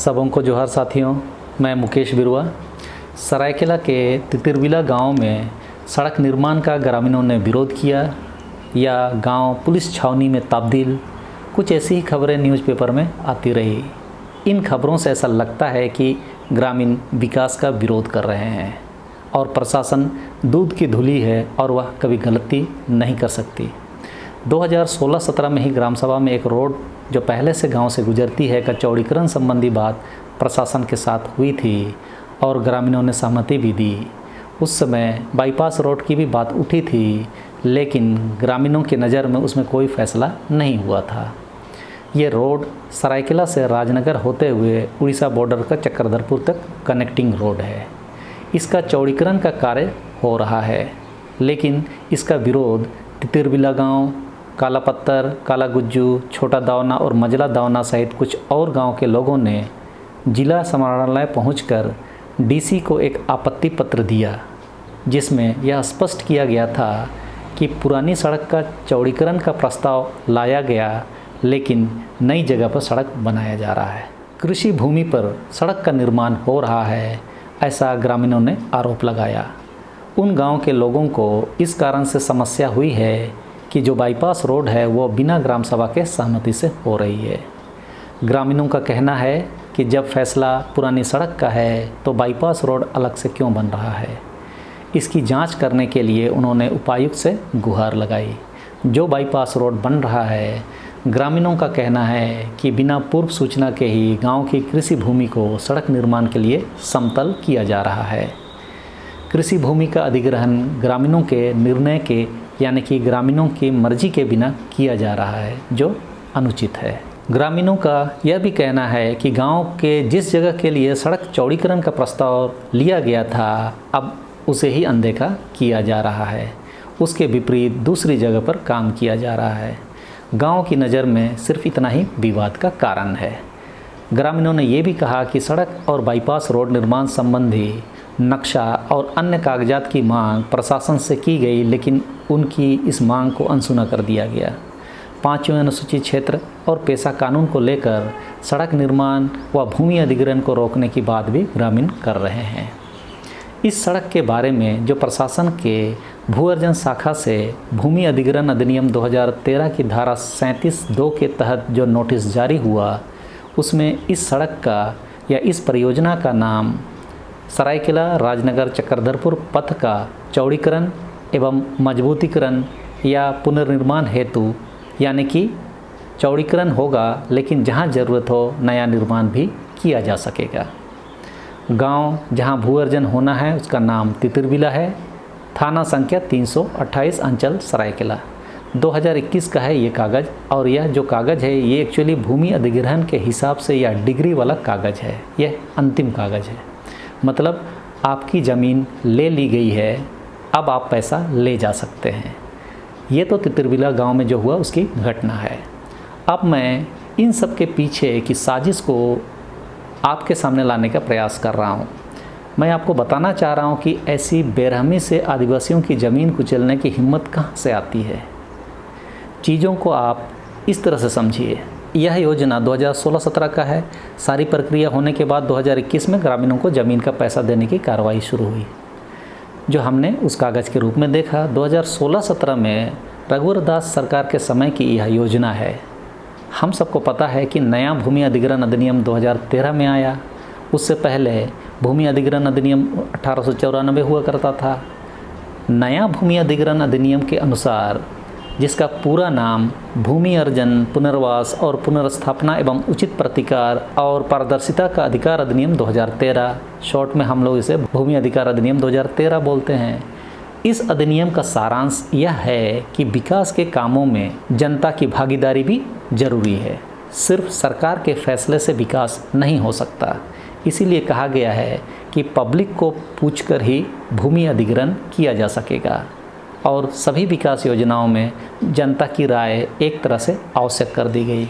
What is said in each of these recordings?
सबों को जोहार साथियों, मैं मुकेश बिरुआ। सरायकेला के तितिरबिला गांव में सड़क निर्माण का ग्रामीणों ने विरोध किया या गांव पुलिस छावनी में तब्दील, कुछ ऐसी ही खबरें न्यूज़पेपर में आती रही। इन खबरों से ऐसा लगता है कि ग्रामीण विकास का विरोध कर रहे हैं और प्रशासन दूध की धुली है और वह कभी गलती नहीं कर सकती। 2016-17 में ही ग्राम सभा में एक रोड जो पहले से गांव से गुजरती है का चौड़ीकरण संबंधी बात प्रशासन के साथ हुई थी और ग्रामीणों ने सहमति भी दी। उस समय बाईपास रोड की भी बात उठी थी, लेकिन ग्रामीणों की नज़र में उसमें कोई फैसला नहीं हुआ था। ये रोड सरायकेला से राजनगर होते हुए उड़ीसा बॉर्डर का चक्रधरपुर तक कनेक्टिंग रोड है। इसका चौड़ीकरण का कार्य हो रहा है, लेकिन इसका विरोध तितिरबिला गांव, काला पत्थर, काला गुज्जू, छोटा दावना और मजला दावना सहित कुछ और गांव के लोगों ने जिला समाहरणालय पहुंचकर डीसी को एक आपत्ति पत्र दिया, जिसमें यह स्पष्ट किया गया था कि पुरानी सड़क का चौड़ीकरण का प्रस्ताव लाया गया, लेकिन नई जगह पर सड़क बनाया जा रहा है। कृषि भूमि पर सड़क का निर्माण हो रहा है, ऐसा ग्रामीणों ने आरोप लगाया। उन गांव के लोगों को इस कारण से समस्या हुई है कि जो बाईपास रोड है वो बिना ग्राम सभा के सहमति से हो रही है। ग्रामीणों का कहना है कि जब फैसला पुरानी सड़क का है तो बाईपास रोड अलग से क्यों बन रहा है। इसकी जांच करने के लिए उन्होंने उपायुक्त से गुहार लगाई। जो बाईपास रोड बन रहा है, ग्रामीणों का कहना है कि बिना पूर्व सूचना के ही गांव की कृषि भूमि को सड़क निर्माण के लिए समतल किया जा रहा है। कृषि भूमि का अधिग्रहण ग्रामीणों के निर्णय के यानी कि ग्रामीणों की मर्जी के बिना किया जा रहा है, जो अनुचित है। ग्रामीणों का यह भी कहना है कि गांव के जिस जगह के लिए सड़क चौड़ीकरण का प्रस्ताव लिया गया था, अब उसे ही अनदेखा किया जा रहा है। उसके विपरीत दूसरी जगह पर काम किया जा रहा है। गांव की नज़र में सिर्फ इतना ही विवाद का कारण है। ग्रामीणों ने ये भी कहा कि सड़क और बाईपास रोड निर्माण संबंधी नक्शा और अन्य कागजात की मांग प्रशासन से की गई, लेकिन उनकी इस मांग को अनसुना कर दिया गया। 5वें अनुसूचित क्षेत्र और पेशा कानून को लेकर सड़क निर्माण व भूमि अधिग्रहण को रोकने की बात भी ग्रामीण कर रहे हैं। इस सड़क के बारे में जो प्रशासन के भू अर्जन शाखा से भूमि अधिग्रहण अधिनियम 2013 की धारा 37(2) के तहत जो नोटिस जारी हुआ, उसमें इस सड़क का या इस परियोजना का नाम सरायकेला राजनगर चक्रधरपुर पथ का चौड़ीकरण एवं मजबूतीकरण या पुनर्निर्माण हेतु, यानी कि चौड़ीकरण होगा लेकिन जहां ज़रूरत हो नया निर्माण भी किया जा सकेगा। गांव जहां भू अर्जन होना है उसका नाम तितिरबिला है। थाना संख्या 328, अंचल सरायकेला। 2021 का है ये कागज़, और यह जो कागज़ है ये एक्चुअली भूमि अधिग्रहण के हिसाब से या डिग्री वाला कागज़ है। यह अंतिम कागज़ है, मतलब आपकी ज़मीन ले ली गई है, अब आप पैसा ले जा सकते हैं। ये तो तितिरबिला गांव में जो हुआ उसकी घटना है। अब मैं इन सब के पीछे की साजिश को आपके सामने लाने का प्रयास कर रहा हूँ। मैं आपको बताना चाह रहा हूँ कि ऐसी बेरहमी से आदिवासियों की ज़मीन कुचलने की हिम्मत कहाँ से आती है। चीज़ों को आप इस तरह से समझिए। यह योजना 2016-17 का है। सारी प्रक्रिया होने के बाद 2021 में ग्रामीणों को ज़मीन का पैसा देने की कार्रवाई शुरू हुई, जो हमने उस कागज़ के रूप में देखा। 2016-17 में रघुवर दास सरकार के समय की यह योजना है। हम सबको पता है कि नया भूमि अधिग्रहण अधिनियम 2013 में आया। उससे पहले भूमि अधिग्रहण अधिनियम 1894 हुआ करता था। नया भूमि अधिग्रहण अधिनियम के अनुसार, जिसका पूरा नाम भूमि अर्जन, पुनर्वास और पुनर्स्थापना एवं उचित प्रतिकार और पारदर्शिता का अधिकार अधिनियम 2013, शॉर्ट में हम लोग इसे भूमि अधिकार अधिनियम 2013 बोलते हैं। इस अधिनियम का सारांश यह है कि विकास के कामों में जनता की भागीदारी भी जरूरी है। सिर्फ सरकार के फैसले से विकास नहीं हो सकता। इसीलिए कहा गया है कि पब्लिक को पूछकर ही भूमि अधिग्रहण किया जा सकेगा, और सभी विकास योजनाओं में जनता की राय एक तरह से आवश्यक कर दी गई।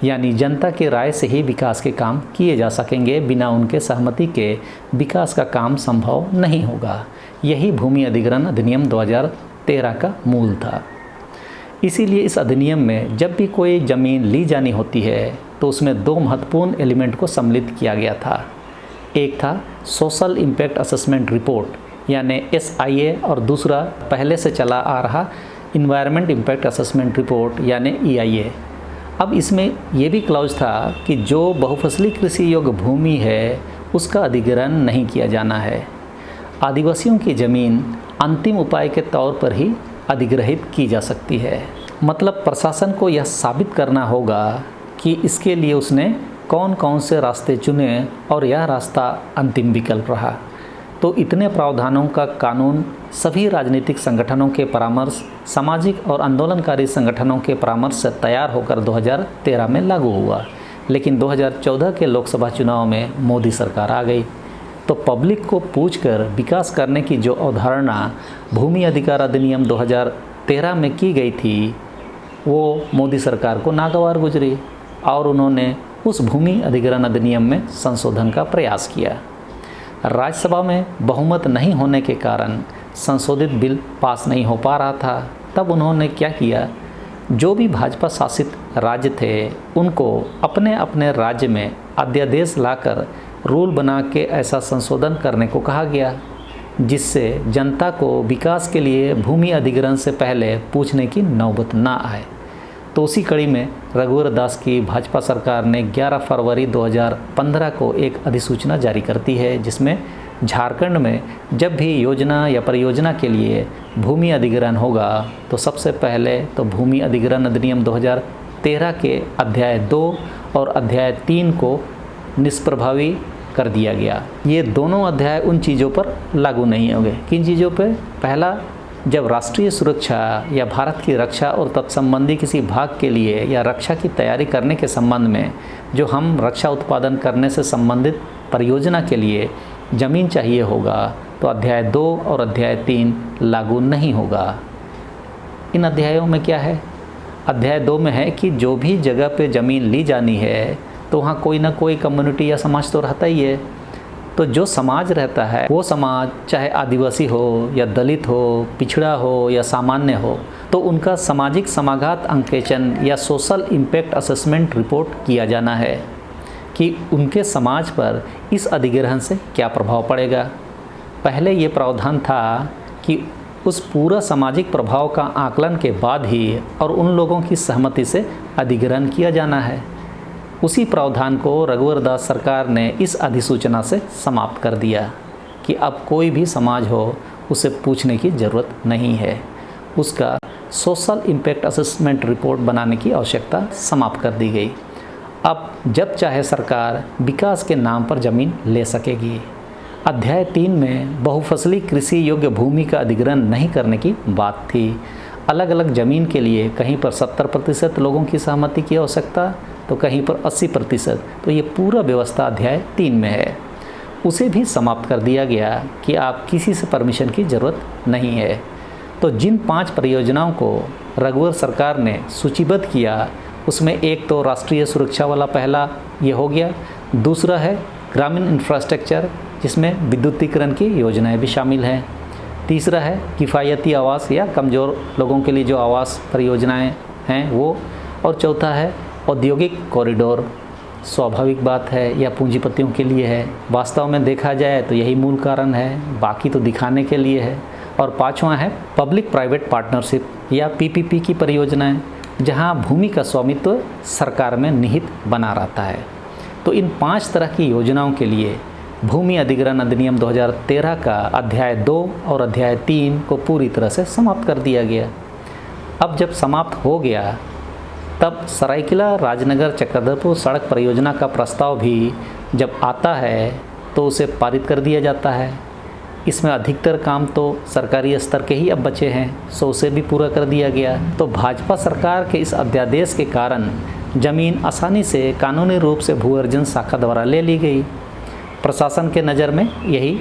यानी जनता की राय से ही विकास के काम किए जा सकेंगे, बिना उनके सहमति के विकास का काम संभव नहीं होगा। यही भूमि अधिग्रहण अधिनियम 2013 का मूल था। इसीलिए इस अधिनियम में जब भी कोई ज़मीन ली जानी होती है तो उसमें दो महत्वपूर्ण एलिमेंट को सम्मिलित किया गया था। एक था सोशल इम्पैक्ट असेसमेंट रिपोर्ट यानी SIA और दूसरा पहले से चला आ रहा इन्वायरमेंट इम्पैक्ट असेसमेंट रिपोर्ट यानी EIA। अब इसमें ये भी क्लॉज था कि जो बहुफसली कृषि योग्य भूमि है उसका अधिग्रहण नहीं किया जाना है। आदिवासियों की ज़मीन अंतिम उपाय के तौर पर ही अधिग्रहित की जा सकती है। मतलब प्रशासन को यह साबित करना होगा कि इसके लिए उसने कौन कौन से रास्ते चुने और यह रास्ता अंतिम विकल्प रहा। तो इतने प्रावधानों का कानून सभी राजनीतिक संगठनों के परामर्श, सामाजिक और आंदोलनकारी संगठनों के परामर्श से तैयार होकर 2013 में लागू हुआ। लेकिन 2014 के लोकसभा चुनाव में मोदी सरकार आ गई, तो पब्लिक को पूछकर विकास करने की जो अवधारणा भूमि अधिकार अधिनियम 2013 में की गई थी वो मोदी सरकार को नागवार गुजरी और उन्होंने उस भूमि अधिग्रहण अधिनियम में संशोधन का प्रयास किया। राज्यसभा में बहुमत नहीं होने के कारण संशोधित बिल पास नहीं हो पा रहा था। तब उन्होंने क्या किया, जो भी भाजपा शासित राज्य थे उनको अपने अपने राज्य में अध्यादेश लाकर रूल बना के ऐसा संशोधन करने को कहा गया जिससे जनता को विकास के लिए भूमि अधिग्रहण से पहले पूछने की नौबत ना आए। तो उसी कड़ी में रघुवर दास की भाजपा सरकार ने 11 फरवरी 2015 को एक अधिसूचना जारी करती है जिसमें झारखंड में जब भी योजना या परियोजना के लिए भूमि अधिग्रहण होगा तो सबसे पहले तो भूमि अधिग्रहण अधिनियम 2013 के अध्याय 2 और अध्याय 3 को निष्प्रभावी कर दिया गया। ये दोनों अध्याय उन चीज़ों पर लागू नहीं होंगे। किन चीज़ों पर? पहला, जब राष्ट्रीय सुरक्षा या भारत की रक्षा और तत्संबंधी किसी भाग के लिए या रक्षा की तैयारी करने के संबंध में जो हम रक्षा उत्पादन करने से संबंधित परियोजना के लिए ज़मीन चाहिए होगा तो अध्याय 2 और अध्याय 3 लागू नहीं होगा। इन अध्यायों में क्या है? अध्याय 2 में है कि जो भी जगह पे ज़मीन ली जानी है तो वहाँ कोई ना कोई कम्युनिटी या समाज तो रहता ही है। तो जो समाज रहता है वो समाज चाहे आदिवासी हो या दलित हो, पिछड़ा हो या सामान्य हो, तो उनका सामाजिक समाघात अंकेचन या सोशल इम्पैक्ट असेसमेंट रिपोर्ट किया जाना है कि उनके समाज पर इस अधिग्रहण से क्या प्रभाव पड़ेगा। पहले ये प्रावधान था कि उस पूरा सामाजिक प्रभाव का आकलन के बाद ही और उन लोगों की सहमति से अधिग्रहण किया जाना है। उसी प्रावधान को रघुवर दास सरकार ने इस अधिसूचना से समाप्त कर दिया कि अब कोई भी समाज हो उसे पूछने की ज़रूरत नहीं है। उसका सोशल इम्पैक्ट असेसमेंट रिपोर्ट बनाने की आवश्यकता समाप्त कर दी गई। अब जब चाहे सरकार विकास के नाम पर ज़मीन ले सकेगी। अध्याय 3 में बहुफसली कृषि योग्य भूमि का अधिग्रहण नहीं करने की बात थी। अलग अलग ज़मीन के लिए कहीं पर 70% लोगों की सहमति की आवश्यकता तो कहीं पर 80%। तो ये पूरा व्यवस्था अध्याय 3 में है। उसे भी समाप्त कर दिया गया कि आप किसी से परमिशन की ज़रूरत नहीं है। तो जिन 5 परियोजनाओं को रघुवर सरकार ने सूचीबद्ध किया उसमें एक तो राष्ट्रीय सुरक्षा वाला पहला ये हो गया। दूसरा है ग्रामीण इंफ्रास्ट्रक्चर जिसमें विद्युतीकरण की योजनाएं भी शामिल हैं। तीसरा है किफ़ायती आवास या कमज़ोर लोगों के लिए जो आवास परियोजनाएं हैं वो। और चौथा है औद्योगिक कॉरिडोर। स्वाभाविक बात है या पूंजीपतियों के लिए है। वास्तव में देखा जाए तो यही मूल कारण है, बाकी तो दिखाने के लिए है। और पाँचवा है पब्लिक प्राइवेट पार्टनरशिप या PPP की परियोजनाएं जहां भूमि का स्वामित्व सरकार में निहित बना रहता है। तो इन 5 तरह की योजनाओं के लिए भूमि अधिग्रहण अधिनियम 2013 का अध्याय 2 और अध्याय 3 को पूरी तरह से समाप्त कर दिया गया। अब जब समाप्त हो गया तब सरायकेला राजनगर चक्रधरपुर सड़क परियोजना का प्रस्ताव भी जब आता है तो उसे पारित कर दिया जाता है। इसमें अधिकतर काम तो सरकारी स्तर के ही अब बचे हैं, सो उसे भी पूरा कर दिया गया। तो भाजपा सरकार के इस अध्यादेश के कारण ज़मीन आसानी से कानूनी रूप से भू अर्जन शाखा द्वारा ले ली गई। प्रशासन के नज़र में यही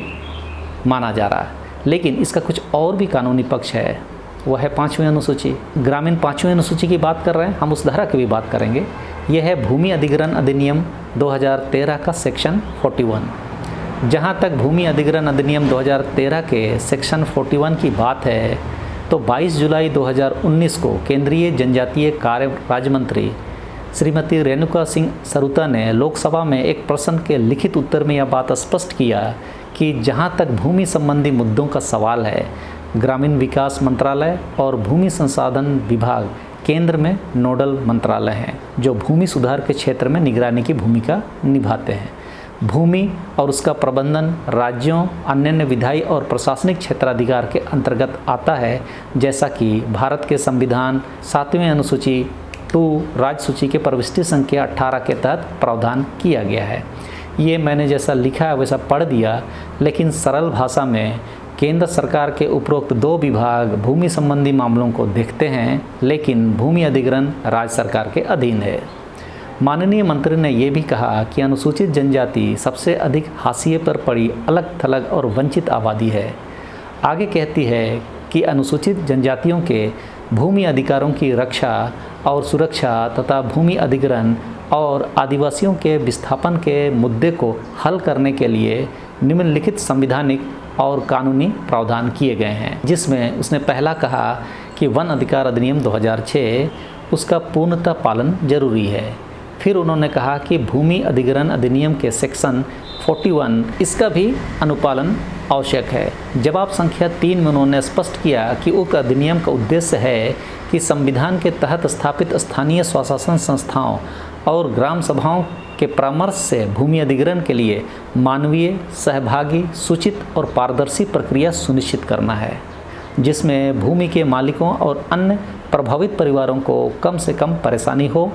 माना जा रहा है। लेकिन इसका कुछ और भी कानूनी पक्ष है, वह है 5वीं अनुसूची। ग्रामीण 5वीं अनुसूची की बात कर रहे हैं, हम उस धारा की भी बात करेंगे। यह है भूमि अधिग्रहण अधिनियम 2013 का सेक्शन 41। जहाँ तक भूमि अधिग्रहण अधिनियम 2013 के सेक्शन 41 की बात है तो 22 जुलाई 2019 को केंद्रीय जनजातीय कार्य राज्य मंत्री श्रीमती रेणुका सिंह सरुता ने लोकसभा में एक प्रश्न के लिखित उत्तर में यह बात स्पष्ट किया कि जहां तक भूमि संबंधी मुद्दों का सवाल है, ग्रामीण विकास मंत्रालय और भूमि संसाधन विभाग केंद्र में नोडल मंत्रालय हैं जो भूमि सुधार के क्षेत्र में निगरानी की भूमिका निभाते हैं। भूमि और उसका प्रबंधन राज्यों, अन्य विधायी और प्रशासनिक क्षेत्राधिकार के अंतर्गत आता है, जैसा कि भारत के संविधान 7वें अनुसूची 2 राज्य सूची के प्रविष्टि संख्या 18 के तहत प्रावधान किया गया है। ये मैंने जैसा लिखा है वैसा पढ़ दिया, लेकिन सरल भाषा में केंद्र सरकार के उपरोक्त 2 विभाग भूमि संबंधी मामलों को देखते हैं, लेकिन भूमि अधिग्रहण राज्य सरकार के अधीन है। माननीय मंत्री ने यह भी कहा कि अनुसूचित जनजाति सबसे अधिक हाशिए पर पड़ी अलग थलग और वंचित आबादी है। आगे कहती है कि अनुसूचित जनजातियों के भूमि अधिकारों की रक्षा और सुरक्षा तथा भूमि अधिग्रहण और आदिवासियों के विस्थापन के मुद्दे को हल करने के लिए निम्नलिखित संवैधानिक और कानूनी प्रावधान किए गए हैं, जिसमें उसने पहला कहा कि वन अधिकार अधिनियम 2006 उसका पूर्णतः पालन जरूरी है। फिर उन्होंने कहा कि भूमि अधिग्रहण अधिनियम के सेक्शन 41 इसका भी अनुपालन आवश्यक है। जवाब संख्या 3 में उन्होंने स्पष्ट किया कि उक्त अधिनियम का उद्देश्य है कि संविधान के तहत स्थापित स्थानीय स्वशासन संस्थाओं और ग्राम सभाओं के परामर्श से भूमि अधिग्रहण के लिए मानवीय, सहभागी, सूचित और पारदर्शी प्रक्रिया सुनिश्चित करना है, जिसमें भूमि के मालिकों और अन्य प्रभावित परिवारों को कम से कम परेशानी हो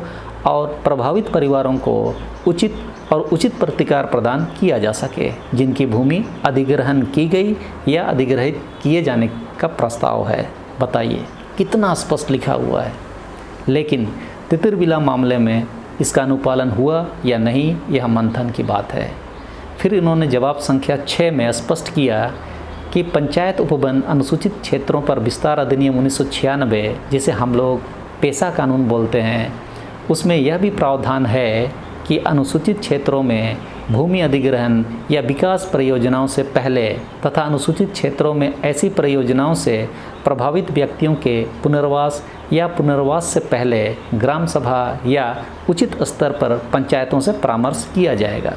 और प्रभावित परिवारों को उचित प्रतिकार प्रदान किया जा सके, जिनकी भूमि अधिग्रहण की गई या अधिग्रहित किए जाने का प्रस्ताव है। बताइए कितना स्पष्ट लिखा हुआ है। लेकिन तितरबिला मामले में इसका अनुपालन हुआ या नहीं, यह मंथन की बात है। फिर इन्होंने जवाब संख्या 6 में स्पष्ट किया कि पंचायत उपवन अनुसूचित क्षेत्रों पर विस्तार अधिनियम 1996, जिसे हम लोग पेशा कानून बोलते हैं, उसमें यह भी प्रावधान है कि अनुसूचित क्षेत्रों में भूमि अधिग्रहण या विकास परियोजनाओं से पहले तथा अनुसूचित क्षेत्रों में ऐसी परियोजनाओं से प्रभावित व्यक्तियों के पुनर्वास या पुनर्वास से पहले ग्राम सभा या उचित स्तर पर पंचायतों से परामर्श किया जाएगा।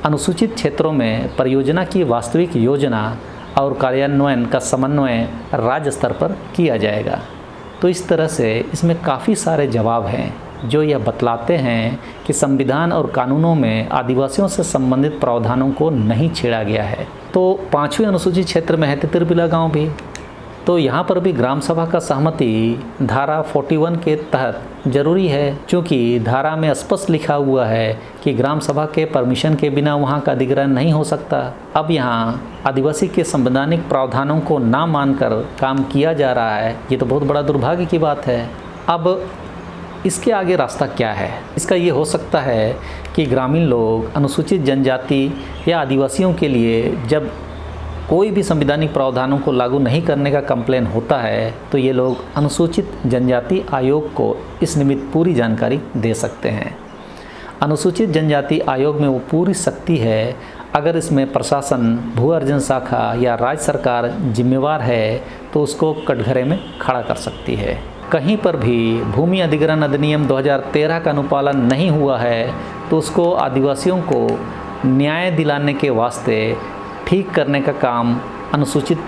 अनुसूचित क्षेत्रों में परियोजना की वास्तविक योजना और कार्यान्वयन का समन्वय राज्य स्तर पर किया जाएगा। तो इस तरह से इसमें काफ़ी सारे जवाब हैं जो यह बतलाते हैं कि संविधान और कानूनों में आदिवासियों से संबंधित प्रावधानों को नहीं छेड़ा गया है। तो 5वें अनुसूचित क्षेत्र में है तितरबिला गांव भी, तो यहाँ पर भी ग्राम सभा का सहमति धारा 41 के तहत जरूरी है, क्योंकि धारा में स्पष्ट लिखा हुआ है कि ग्राम सभा के परमिशन के बिना वहाँ का अधिग्रहण नहीं हो सकता। अब यहाँ आदिवासी के संवैधानिक प्रावधानों को ना मानकर काम किया जा रहा है, ये तो बहुत बड़ा दुर्भाग्य की बात है। अब इसके आगे रास्ता क्या है? इसका ये हो सकता है कि ग्रामीण लोग अनुसूचित जनजाति या आदिवासियों के लिए जब कोई भी संवैधानिक प्रावधानों को लागू नहीं करने का कंप्लेन होता है तो ये लोग अनुसूचित जनजाति आयोग को इस निमित्त पूरी जानकारी दे सकते हैं। अनुसूचित जनजाति आयोग में वो पूरी शक्ति है। अगर इसमें प्रशासन, भू अर्जन शाखा या राज्य सरकार जिम्मेवार है तो उसको कटघरे में खड़ा कर सकती है। कहीं पर भी भूमि अधिग्रहण अधिनियम 2013 का अनुपालन नहीं हुआ है तो उसको आदिवासियों को न्याय दिलाने के वास्ते ठीक करने का काम अनुसूचित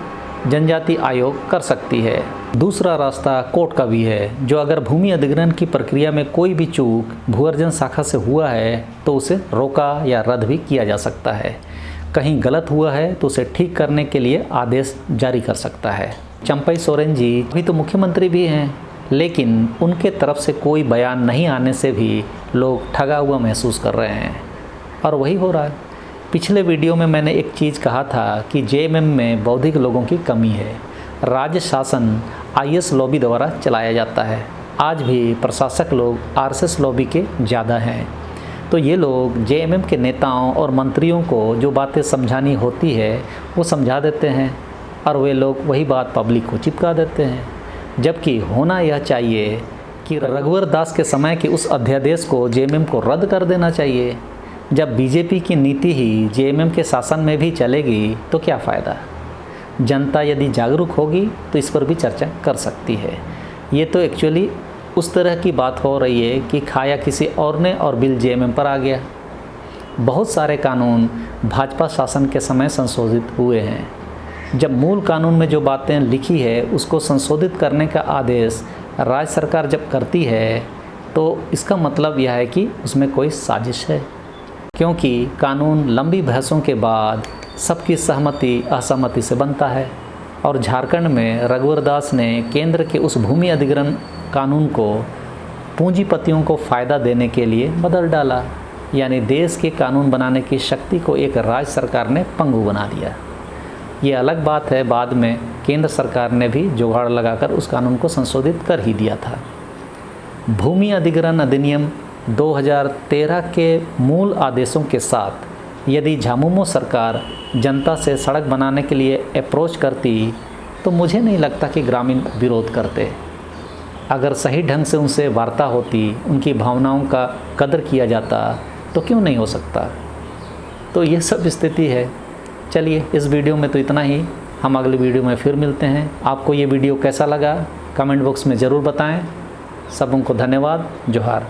जनजाति आयोग कर सकती है। दूसरा रास्ता कोर्ट का भी है, जो अगर भूमि अधिग्रहण की प्रक्रिया में कोई भी चूक भू अर्जन शाखा से हुआ है तो उसे रोका या रद्द भी किया जा सकता है। कहीं गलत हुआ है तो उसे ठीक करने के लिए आदेश जारी कर सकता है। चंपई सोरेन जी अभी तो मुख्यमंत्री भी हैं, लेकिन उनके तरफ से कोई बयान नहीं आने से भी लोग ठगा हुआ महसूस कर रहे हैं और वही हो रहा है। पिछले वीडियो में मैंने एक चीज़ कहा था कि जेएमएम में बौद्धिक लोगों की कमी है। राज्य शासन आईएस लॉबी द्वारा चलाया जाता है। आज भी प्रशासक लोग आरएसएस लॉबी के ज़्यादा हैं। तो ये लोग जेएमएम के नेताओं और मंत्रियों को जो बातें समझानी होती है वो समझा देते हैं और वे लोग वही बात पब्लिक को चिपका देते हैं। जबकि होना यह चाहिए कि रघुवर दास के समय के उस अध्यादेश को जेएमएम को रद्द कर देना चाहिए। जब बीजेपी की नीति ही जेएमएम के शासन में भी चलेगी तो क्या फ़ायदा। जनता यदि जागरूक होगी तो इस पर भी चर्चा कर सकती है। ये तो एक्चुअली उस तरह की बात हो रही है कि खाया किसी और ने और बिल जेएमएम पर आ गया। बहुत सारे कानून भाजपा शासन के समय संशोधित हुए हैं। जब मूल कानून में जो बातें लिखी है उसको संशोधित करने का आदेश राज्य सरकार जब करती है तो इसका मतलब यह है कि उसमें कोई साजिश है, क्योंकि कानून लंबी बहसों के बाद सबकी सहमति असहमति से बनता है। और झारखंड में रघुवर दास ने केंद्र के उस भूमि अधिग्रहण कानून को पूंजीपतियों को फ़ायदा देने के लिए बदल डाला, यानी देश के कानून बनाने की शक्ति को एक राज्य सरकार ने पंगु बना दिया। ये अलग बात है, बाद में केंद्र सरकार ने भी जुगाड़ लगाकर उस कानून को संशोधित कर ही दिया था। भूमि अधिग्रहण अधिनियम 2013 के मूल आदेशों के साथ यदि झामुमो सरकार जनता से सड़क बनाने के लिए अप्रोच करती तो मुझे नहीं लगता कि ग्रामीण विरोध करते। अगर सही ढंग से उनसे वार्ता होती, उनकी भावनाओं का कदर किया जाता तो क्यों नहीं हो सकता। तो ये सब स्थिति है। चलिए, इस वीडियो में तो इतना ही। हम अगले वीडियो में फिर मिलते हैं। आपको ये वीडियो कैसा लगा कमेंट बॉक्स में ज़रूर बताएं। सबको धन्यवाद। जोहार।